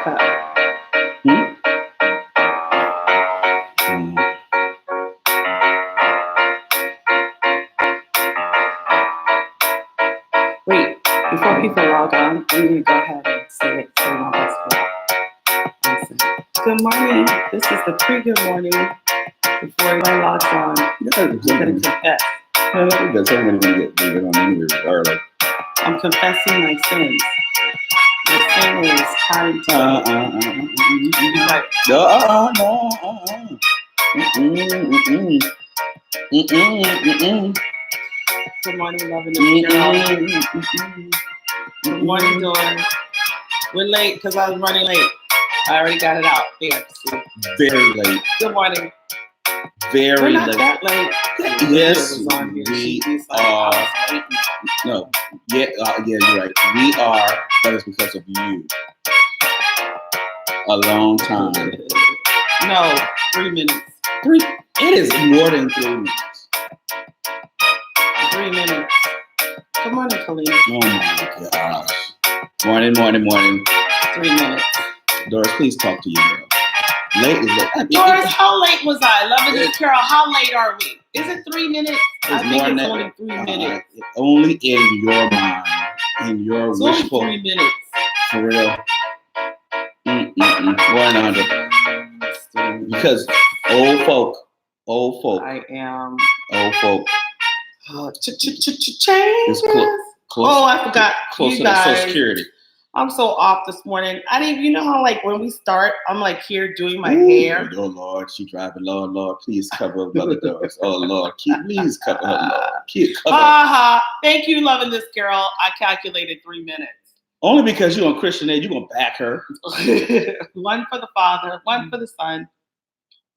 backup. Wait, before people log on, I'm going to go ahead and say it so no one's listen. Good morning. This is the pre-good morning before everybody logs on. I'm going to confess. That's somebody going to get on anyway regardless. I'm confessing my sins. The sin is time to. Good morning, loving Good morning, Dawn. We're late because I was running late. I already got it out. There. Very late. Good morning. Very We're not late. that late. Yes, we are. No, yeah, you're right. We are, but it's because of you. A long time. No, 3 minutes. It is more than 3 minutes. 3 minutes. Good morning, Kalina. Oh my gosh. Morning. 3 minutes. Doris, please talk to you, girl. Late is late. Doris, how late was I? Loving this Carol, how late are we? Is it 3 minutes? I think it's only 3 minutes. Only in your mind. In your it's wishful. Only 3 minutes. For real. 100. Because old folk. I am. Old folk. Changes. Oh, I forgot. Close to Social Security. I'm so off this morning. I didn't. You know how when we start, I'm here doing my hair. Oh Lord, she driving. Lord, please cover Mother Doris. Oh Lord, please cover her. Lord, cover. Thank you, loving this girl. I calculated 3 minutes. Only because you're on Christian Aid, you're gonna back her. One for the Father, one for the Son,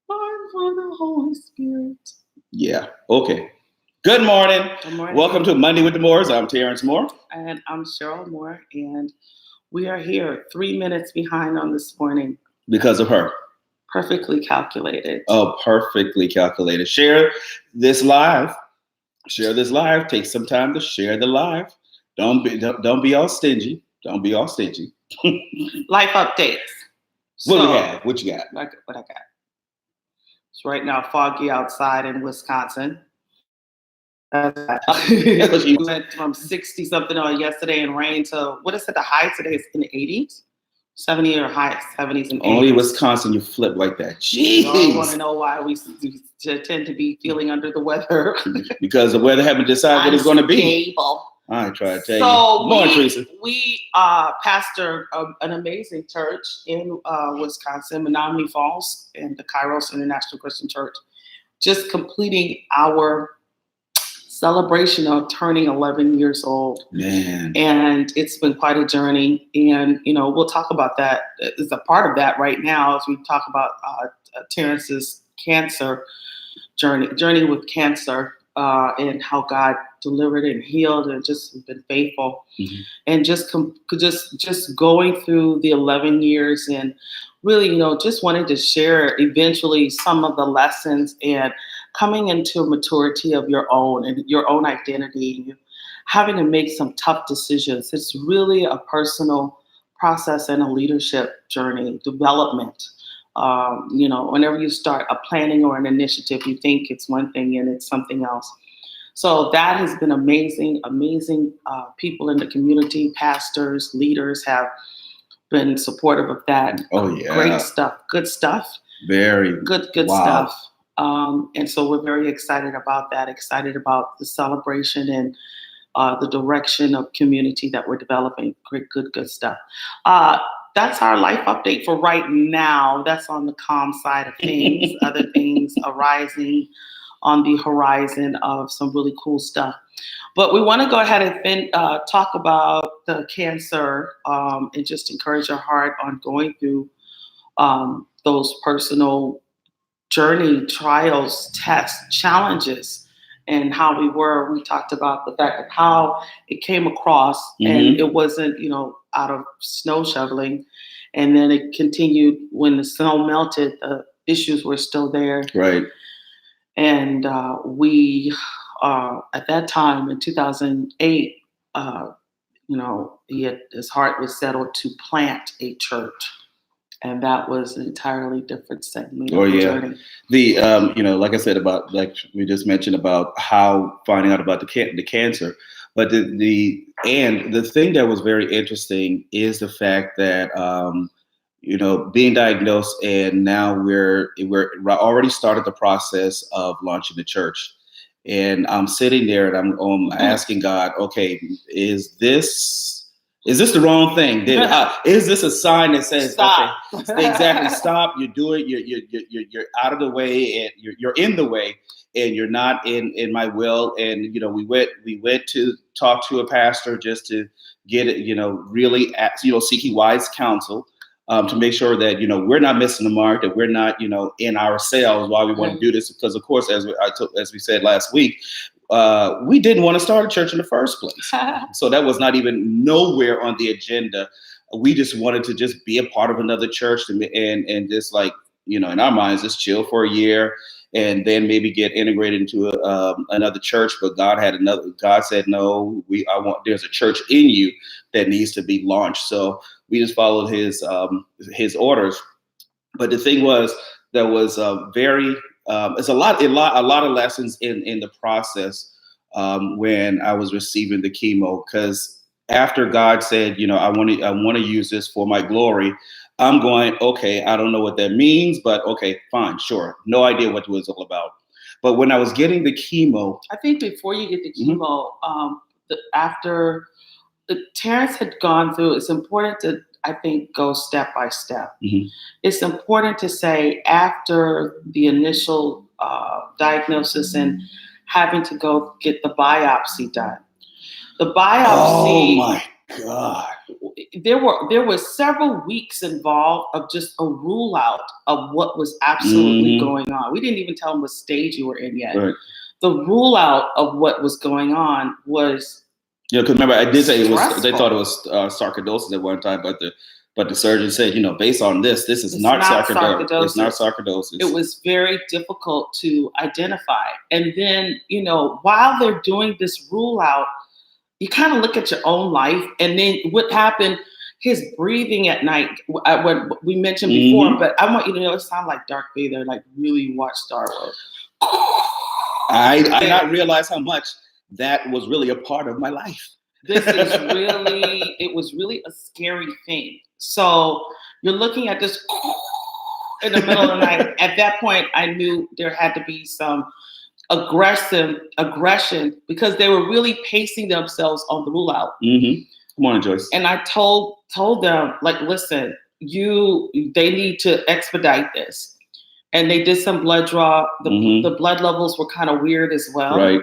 one for the Holy Spirit. Yeah. Okay. Good morning. Good morning. Welcome to Monday with the Moores. I'm Terrence Moore. And I'm Cheryl Moore. And we are here 3 minutes behind on this morning. Because of her. Perfectly calculated. Oh, perfectly calculated. Share this live. Take some time to share the live. Don't be all stingy. Don't be all stingy. Life updates. What do we have? What you got? What I got? It's right now foggy outside in Wisconsin. We went from 60 something on yesterday and rain to what is it? The high today is in the 80s, 70 or high 70s and 80s. Only Wisconsin, you flip like that. Jeez. I want to know why we tend to be feeling under the weather. Because the weather haven't decided what it's going to be. Stable. I try to tell you. Morning, Teresa. We pastor an amazing church in Wisconsin, Menominee Falls, and the Kairos International Christian Church, just completing our celebration of turning 11 years old. Man. And it's been quite a journey. And, we'll talk about that as a part of that right now as we talk about Terrence's cancer journey with cancer and how God delivered and healed and just been faithful. Mm-hmm. And just going through the 11 years and really, just wanted to share eventually some of the lessons and coming into maturity of your own and your own identity, having to make some tough decisions. It's really a personal process and a leadership journey, development. Whenever you start a planning or an initiative, you think it's one thing and it's something else. So that has been amazing. People in the community, pastors, leaders have been supportive of that. Oh, yeah. Great stuff. Good stuff. Very good wow. Stuff. And so we're very excited about that, excited about the celebration and the direction of community that we're developing. Great, good stuff. That's our life update for right now. That's on the calm side of things. Other things arising on the horizon of some really cool stuff. But we want to go ahead and talk about the cancer and just encourage your heart on going through those personal journey, trials, tests, challenges, and how we talked about the fact of how it came across. Mm-hmm. And it wasn't, out of snow shoveling. And then it continued when the snow melted, the issues were still there. Right. And we, at that time in 2008, his heart was settled to plant a church. And that was an entirely different segment Oh of the yeah, journey. the like I said about like we just mentioned about how finding out about the cancer, but the thing that was very interesting is the fact that being diagnosed, and now we're already started the process of launching the church, and I'm sitting there and I'm asking God, okay, is this the wrong thing? Is this a sign that says, Stop. okay, exactly, stop? You do it. You're out of the way, and you're in the way, and you're not in my will. And we went to talk to a pastor just to get it, really seeking wise counsel. To make sure that we're not missing the mark, that we're not in ourselves while we want to do this, because of course, as we said last week, we didn't want to start a church in the first place. So that was not even nowhere on the agenda. We just wanted to just be a part of another church and just like, in our minds, just chill for a year and then maybe get integrated into another church. But God said, no, there's a church in you that needs to be launched. So we just followed his orders. But the thing was, there was it's a lot of lessons in the process when I was receiving the chemo, because after God said, I want to use this for my glory, I'm going, okay, I don't know what that means, but okay, fine, sure. No idea what it was all about. But when I was getting the chemo, I think before you get the chemo, after Terrence had gone through, it's important to, I think, go step by step. Mm-hmm. It's important to say after the initial diagnosis and having to go get the biopsy done. The biopsy. Oh my God. There were several weeks involved of just a rule out of what was absolutely going on. We didn't even tell them what stage you were in yet. Right. The rule out of what was going on was. Because remember, I did say stressful. they thought it was sarcoidosis at one time, but the surgeon said, based on this is not sarcoidosis. It's not sarcoidosis. It was very difficult to identify. And then, while they're doing this rule out, you kind of look at your own life, and then what happened, his breathing at night, what we mentioned before, but I want you to know it sounded like Darth Vader, like really watch Star Wars. I did not realize how much that was really a part of my life. It was really a scary thing. So you're looking at this in the middle of the night. At that point, I knew there had to be some aggression, because they were really pacing themselves on the rule out. Mm-hmm. Come on, Joyce. And I told them, like, listen, they need to expedite this. And they did some blood draw. The blood levels were kind of weird as well. Right.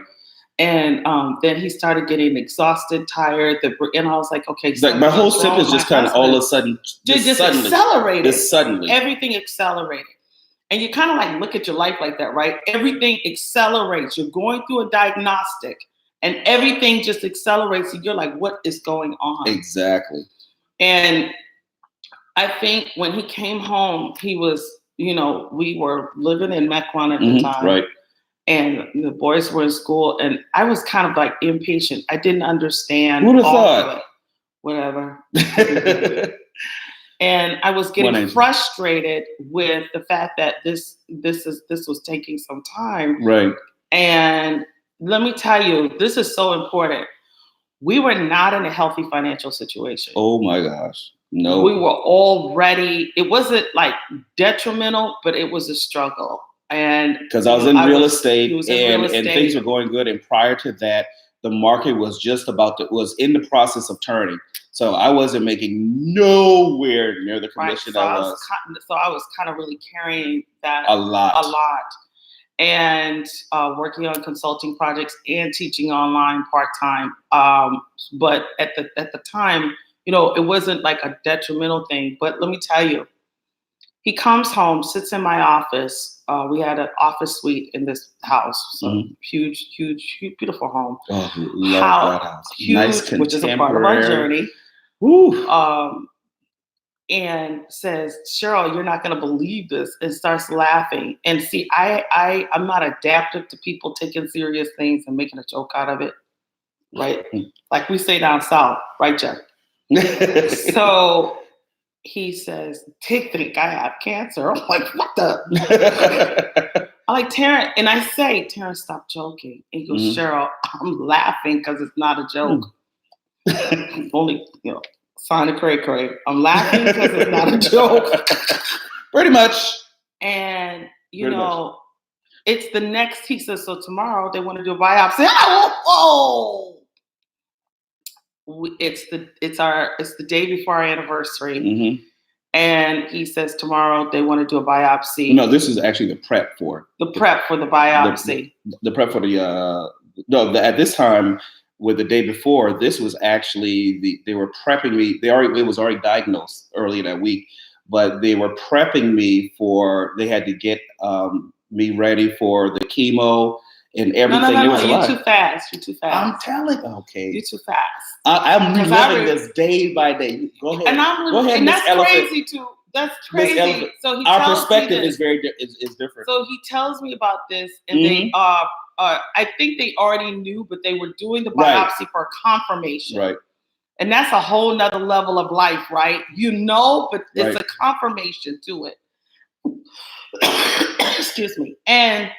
And then he started getting exhausted, tired. And I was like, okay. Like my whole symptoms just kind of all of a sudden just accelerated. Just suddenly. Everything accelerated. And you kind of like look at your life like that, right? Everything accelerates. You're going through a diagnostic and everything just accelerates. And you're like, what is going on? Exactly. And I think when he came home, he was, we were living in Mequon at the time. Right. And the boys were in school, and I was kind of like impatient. I didn't understand. Who'd have thought? Whatever. And I was getting frustrated with the fact that this was taking some time. Right. And let me tell you, this is so important. We were not in a healthy financial situation. Oh my gosh. No. We were already, it wasn't like detrimental, but it was a struggle. And because I was in real estate, and things were going good. And prior to that, the market was was in the process of turning. So I wasn't making nowhere near the commission so I was. So I was kind of really carrying that a lot. And working on consulting projects and teaching online part-time. But at the time, it wasn't like a detrimental thing. But let me tell you, he comes home, sits in my office. We had an office suite in this house. So huge, beautiful home. Oh, love that house. Huge, nice, which is a part of our journey. Woo. And says, Cheryl, you're not going to believe this, and starts laughing. And see, I'm not adaptive to people taking serious things and making a joke out of it. Right? Like we say down south, right, Jeff? So he says, they think I have cancer. I'm like, what the? I'm like, Terrence, and I say, Terrence, stop joking. And he goes, Cheryl, I'm laughing because it's not a joke. Only, sign of cray cray. I'm laughing because it's not a joke. Pretty much. And, it's the next, he says, so tomorrow they want to do a biopsy. Oh! It's the day before our anniversary. And he says tomorrow they want to do a biopsy. No, this is actually the prep for the biopsy. The prep for at this time, with the day before, this was actually they were prepping me. It was already diagnosed early in that week, but they were prepping me they had to get me ready for the chemo and everything. No, you're too fast. I'm telling. Okay, you're too fast. I'm reliving this day by day. Go ahead. And that's crazy too. That's crazy. So our perspective is different. So he tells me about this, and they I think they already knew, but they were doing the biopsy for confirmation. Right. And that's a whole nother level of life, right? But it's a confirmation to it. Excuse me. And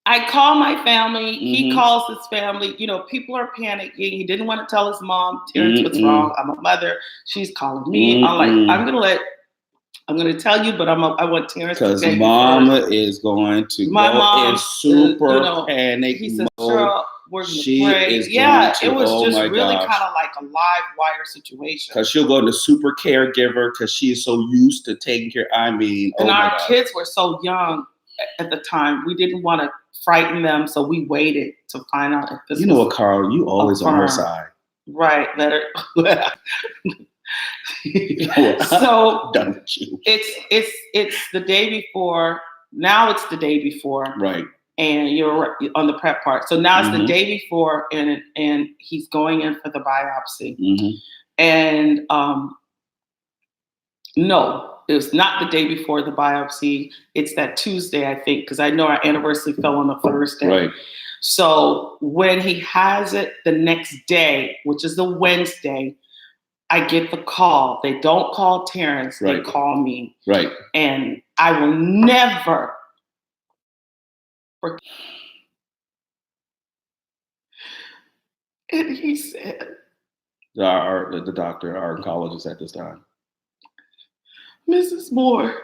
I call my family. He calls his family. People are panicking. He didn't want to tell his mom, Terrence, what's wrong. I'm a mother. She's calling me. I'm like, I'm going to tell you, but I want Terrence to because mom is going to go in super panic he says, mode. Cheryl, we're going to pray. It was just really kind of like a live wire situation. Because she'll go into super caregiver because she is so used to taking care. And our kids were so young at the time. We didn't want to frighten them, so we waited to find out if this what, Carl? You always on her side. Right. Let her. So done with you. It's the day before. Now it's the day before. Right. And you're on the prep part. So now it's the day before, and he's going in for the biopsy. And no, it was not the day before the biopsy. It's that Tuesday, I think, because I know our anniversary fell on the Thursday. Right. So when he has it the next day, which is the Wednesday, I get the call. They don't call Terrence. They call me. Right. And I will never forget. And he said, the doctor, our oncologist at this time, Mrs. Moore,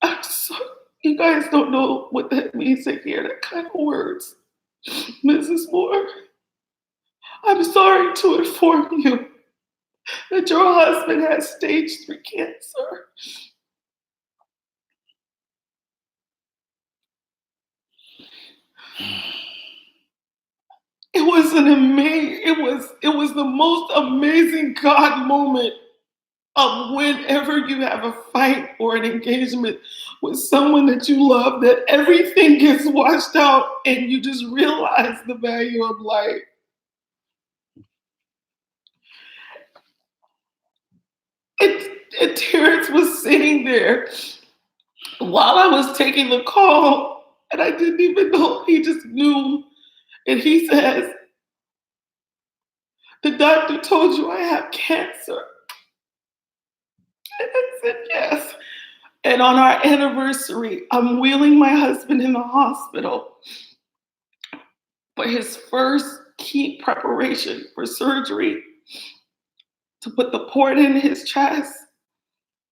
I'm sorry. You guys don't know what that means to hear that kind of words. Mrs. Moore, I'm sorry to inform you that your husband has stage 3 cancer. It was it was the most amazing God moment of whenever you have a fight or an engagement with someone that you love, that everything gets washed out and you just realize the value of life. And Terrence was sitting there while I was taking the call, and I didn't even know. He just knew. And he says, the doctor told you I have cancer. And I said, yes. And on our anniversary, I'm wheeling my husband in the hospital for his first key preparation for surgery to put the port in his chest.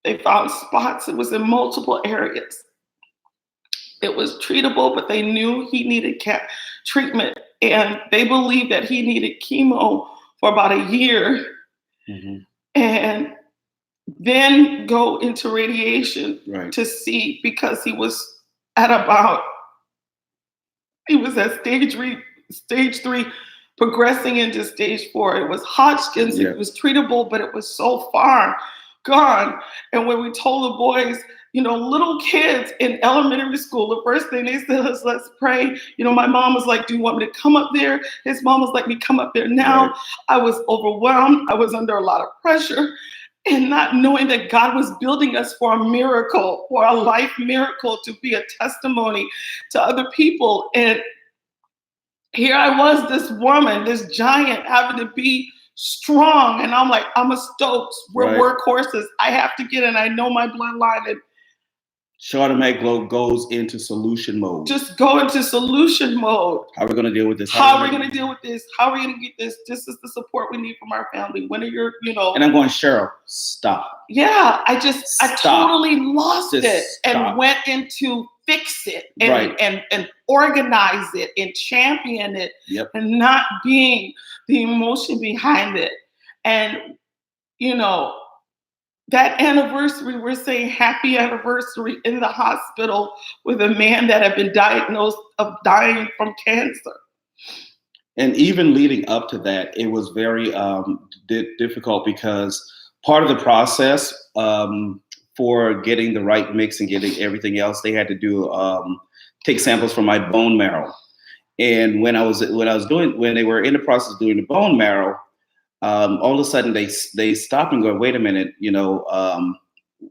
They found spots. It was in multiple areas. It was treatable, but they knew he needed treatment. And they believed that he needed chemo for about a year. And then go into radiation to see, because he was at stage 3, progressing into stage 4. It was Hodgkin's. It was treatable, but it was so far gone. And when we told the boys, little kids in elementary school, the first thing they said is, let's pray. My mom was like, do you want me to come up there? His mom was like, me come up there now. Right. I was overwhelmed. I was under a lot of pressure, and not knowing that God was building us for a miracle, for a life miracle, to be a testimony to other people. And here I was, this woman, this giant, having to be strong. And I'm like, I'm a Stokes. We're Right. workhorses. I have to get in. I know my bloodline. And Charlamagne goes into solution mode. just go into solution mode. How are we going to deal with this? How are we going to deal with this? How are we going to get this? This is the support we need from our family. When are your, And I'm going, Cheryl, stop. Yeah, I totally lost Just it and stop. went into fix it and, Right. and organize it and champion it. Yep. And not being the emotion behind it. And, that anniversary, we're saying happy anniversary in the hospital with a man that had been diagnosed of dying from cancer. And even leading up to that, it was very difficult because part of the process for getting the right mix and getting everything else, they had to do take samples from my bone marrow. And when they were in the process of doing the bone marrow, all of a sudden they stopped and go, wait a minute,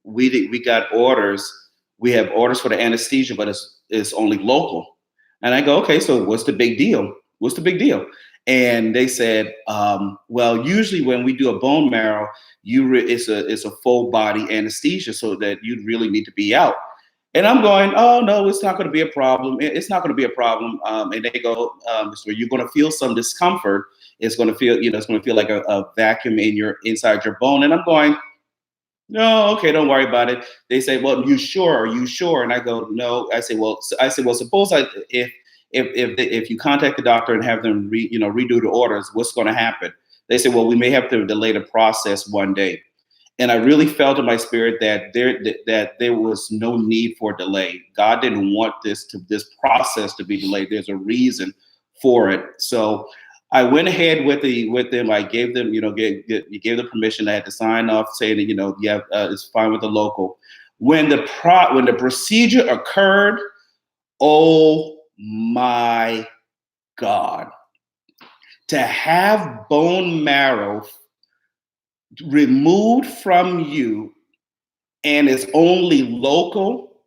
we got orders. We have orders for the anesthesia, but it's only local. And I go, okay, so what's the big deal? What's the big deal? And they said, well, usually when we do a bone marrow, it's a full body anesthesia, so that you'd really need to be out. And I'm going, oh no, it's not going to be a problem. It's not going to be a problem. And they go, so you're going to feel some discomfort. It's going to feel, it's going to feel like a vacuum inside your bone. And I'm going, no, okay, don't worry about it. They say, well, you sure? Are you sure? And I go, no. I say, well, suppose if you contact the doctor and have them redo the orders, what's going to happen? They say, well, we may have to delay the process one day. And I really felt in my spirit that there was no need for delay. God didn't want this process to be delayed. There's a reason for it. So I went ahead with them. I gave them, you gave the permission. I had to sign off saying that, it's fine with the local. When the procedure occurred, oh my God, to have bone marrow removed from you and it's only local.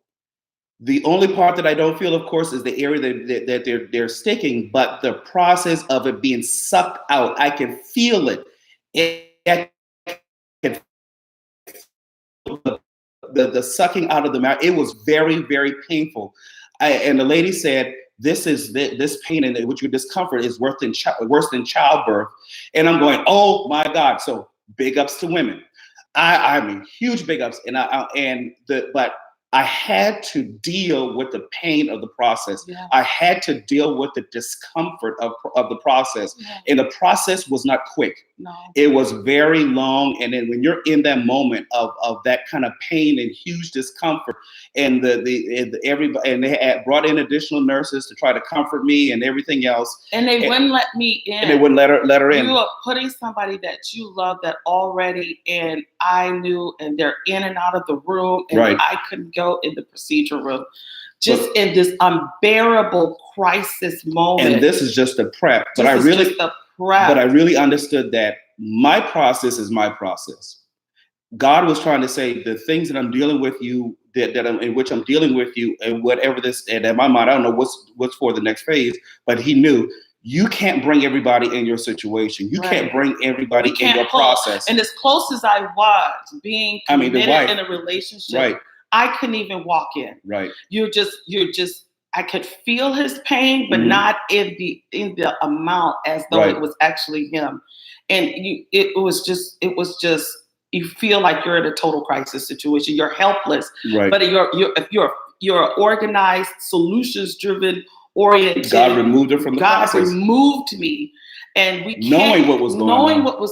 The only part that I don't feel, of course, is the area that they're sticking, but the process of it being sucked out, I can feel it. I can feel the sucking out of the mouth. It was very, very painful. And the lady said, this pain and which your discomfort is worse than childbirth. And I'm going, oh my God. So big ups to women. I mean, huge big ups. But I had to deal with the pain of the process. Yeah. I had to deal with the discomfort of the process. Yeah. And the process was not quick. No. It was very long. And then when you're in that moment of that kind of pain and huge discomfort, and they had brought in additional nurses to try to comfort me and everything else. And they wouldn't let me in. And they wouldn't let her in. You are putting somebody that you love that already, and I knew, and they're in and out of the room, and Right. I couldn't go in the procedure room. Just in this unbearable crisis moment. And this is just the prep. But I really understood that my process is my process. God was trying to say the things that I'm dealing with you, in which I'm dealing with you, and whatever this, and in my mind, I don't know what's for the next phase, but he knew you can't bring everybody in your situation. You can't bring everybody in your process. And as close as I was being committed in a relationship, right. I couldn't even walk in. Right. You're just, I could feel his pain, but not in the amount as though it was actually him. And it was just, you feel like you're in a total crisis situation. You're helpless, right. But if you're organized, solutions-driven, oriented. God removed it from the process. God removed me, and we can't, knowing what was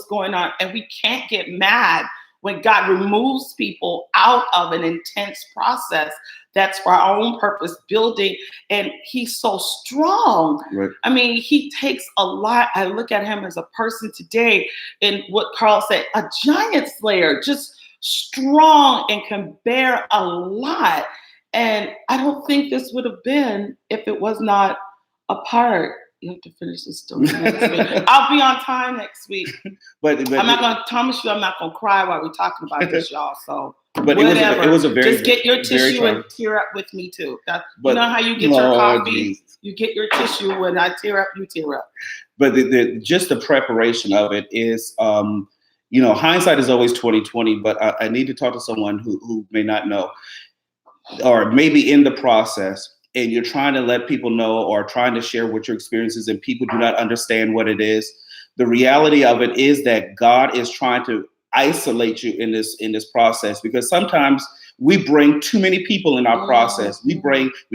going on, and we can't get mad when God removes people out of an intense process that's for our own purpose building. And he's so strong. Right. I mean, he takes a lot. I look at him as a person today, and what Carl said, a giant slayer, just strong and can bear a lot. And I don't think this would have been if it was not a part You have to finish the story next week. I'll be on time next week. But I'm not going to promise you I'm not going to cry while we're talking about this, y'all. So but whatever. it was a very, just get your very tissue and tear up with me too. But, you know how you get your coffee? Geez. You get your tissue. When I tear up, you tear up. But just the preparation of it is, hindsight is always 20/20. But I need to talk to someone who may not know, or maybe in the process, and you're trying to let people know or trying to share what your experiences, and people do not understand what it is. The reality of it is that God is trying to isolate you in this process, because sometimes we bring too many people in our process. We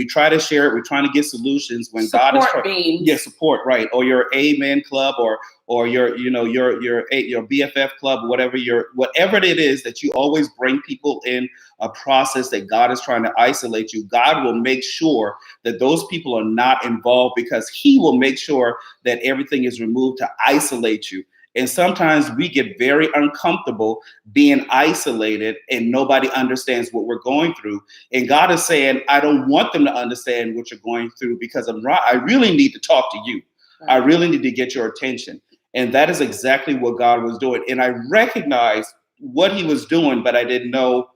try to share it. We're trying to get solutions when support God is trying. Beams. Yeah, support, right? Or your Amen club, or your BFF club, whatever it is that you always bring people in a process that God is trying to isolate you. God will make sure that those people are not involved, because He will make sure that everything is removed to isolate you. And sometimes we get very uncomfortable being isolated and nobody understands what we're going through. And God is saying, I don't want them to understand what you're going through, because I really need to talk to you. Right. I really need to get your attention. And that is exactly what God was doing. And I recognized what He was doing, but I didn't know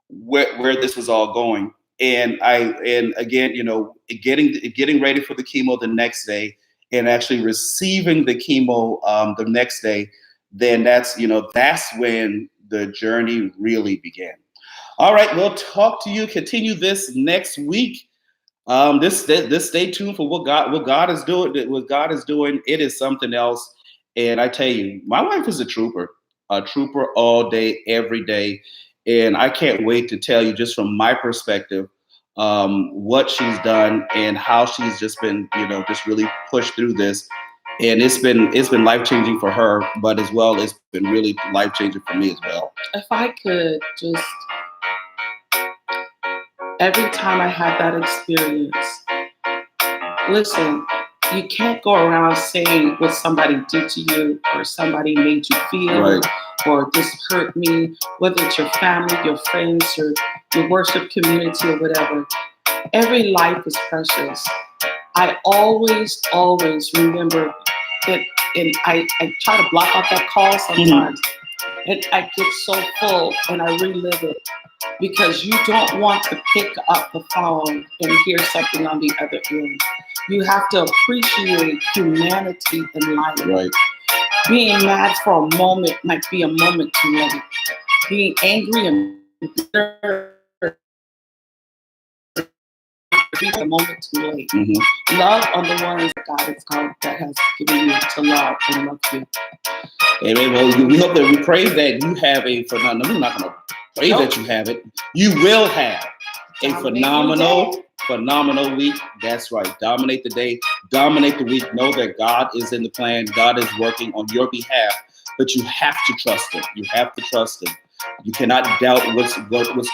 where this was all going. And again, getting ready for the chemo the next day, and actually receiving the chemo the next day, then that's when the journey really began. All right, we'll talk to you. Continue this next week. This stay tuned for what God is doing. What God is doing, it is something else. And I tell you, my wife is a trooper all day, every day. And I can't wait to tell you, just from my perspective, what she's done and how she's just been, just really pushed through this. And it's been life-changing for her, but as well, it's been really life-changing for me as well. If I could just, every time I have that experience, listen, you can't go around saying what somebody did to you or somebody made you feel, right, or this hurt me, whether it's your family, your friends, or your worship community or whatever. Every life is precious. I always remember that, and I try to block out that call sometimes, and I get so full and I relive it, because you don't want to pick up the phone and hear something on the other end. You have to appreciate humanity in life. Right. Being mad for a moment might be a moment too late. Being angry and bitter be a moment too late. Mm-hmm. Love on the ones that God has given you to love and love you. Amen. Well, we hope that we pray that you have we're not going to pray that you have it. You will have a phenomenal week. That's right. Dominate the day. Dominate the week. Know that God is in the plan. God is working on your behalf, but you have to trust Him. You have to trust Him. You cannot doubt what's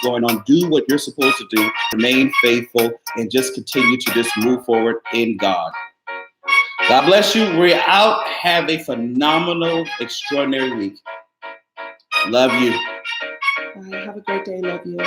going on. Do what you're supposed to do. Remain faithful and just continue to just move forward in God. God bless you. We're out. Have a phenomenal, extraordinary week. Love you. Bye. Have a great day. Love you.